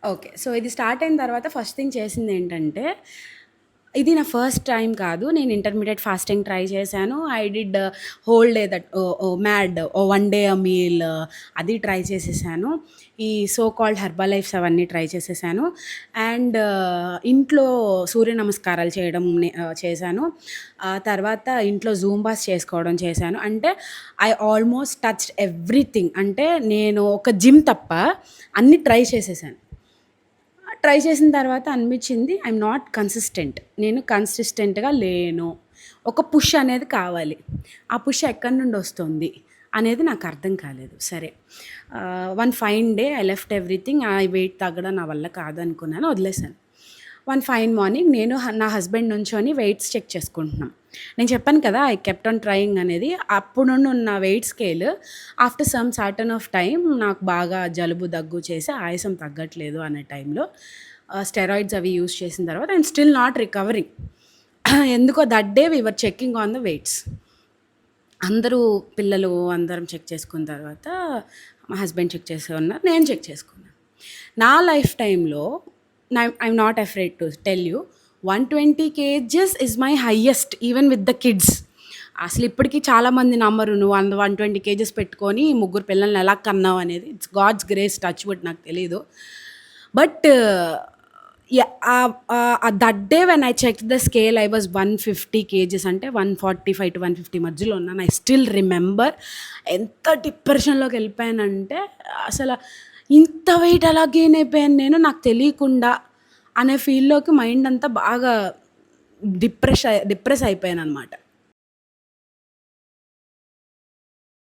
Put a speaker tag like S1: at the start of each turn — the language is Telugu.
S1: ఓకే. సో, ఇది స్టార్ట్ అయిన తర్వాత ఫస్ట్ థింగ్ చేసిందేంటంటే, ఇది నా ఫస్ట్ టైమ్ కాదు. నేను ఇంటర్మీడియేట్ ఫాస్టింగ్ ట్రై చేశాను. I did whole day that mad one day a meal అది ట్రై చేసేసాను. ఈ సో కాల్డ్ హెర్బల్ లైఫ్స్ అవన్నీ ట్రై చేసేసాను. అండ్ ఇంట్లో సూర్య నమస్కారాలు చేయడం చేశాను. తర్వాత ఇంట్లో జూంబాస్ చేసుకోవడం చేశాను. అంటే ఐ ఆల్మోస్ట్ టచ్డ్ ఎవ్రీథింగ్. అంటే నేను ఒక జిమ్ తప్ప అన్నీ ట్రై చేసేసాను. ట్రై చేసిన తర్వాత అనిపించింది ఐఎమ్ నాట్ కన్సిస్టెంట్. నేను కన్సిస్టెంట్గా లేను. ఒక పుష్ అనేది కావాలి. ఆ పుష్ ఎక్కడి నుండి వస్తుంది అనేది నాకు అర్థం కాలేదు. సరే, one fine day I left everything. ఆ వెయిట్ తగ్గడం నా వల్ల కాదనుకున్నాను, వదిలేసాను. వన్ ఫైన్ మార్నింగ్ నేను నా హస్బెండ్ నుంచొని వెయిట్స్ చెక్ చేసుకుంటున్నాం. నేను చెప్పాను కదా ఐ కెప్ట్ ఆన్ ట్రయింగ్ అనేది. అప్పుడు నుండి ఉన్న weight scale after some certain of time నాకు బాగా జలుబు దగ్గు చేసి ఆయాసం తగ్గట్లేదు అనే టైంలో స్టెరాయిడ్స్ అవి యూస్ చేసిన తర్వాత ఐఎమ్ స్టిల్ నాట్ రికవరింగ్. ఎందుకో that day we were checking on the weights. అందరూ పిల్లలు అందరం చెక్ చేసుకున్న తర్వాత మా హస్బెండ్ చెక్ చేసే ఉన్నారు, నేను చెక్ చేసుకున్నాను. నా లైఫ్ టైంలో I'm not afraid to tell you 120 kgs is my highest even with the kids. అసలు ఇప్పటికీ చాలామంది నమ్మరు నువ్వు 120 kgs పెట్టుకొని ముగ్గురు పిల్లల్ని ఎలా కన్నావు అనేది. It's God's grace, touch wood, నాకు తెలీదు. But that day when I check the scale I was 150 kgs, అంటే 145 to 150 మధ్యలో ఉన్నాను. ఐ స్టిల్ రిమెంబర్ ఎంత డిప్రెషన్లోకి వెళ్ళిపోయానంటే, అసలు ఇంత వెయిట్ ఎలా గెయిన్ అయిపోయాను నేను నాకు తెలియకుండా అనే ఫీల్లోకి మైండ్ అంతా బాగా డిప్రెస్ అయిపోయాను అనమాట.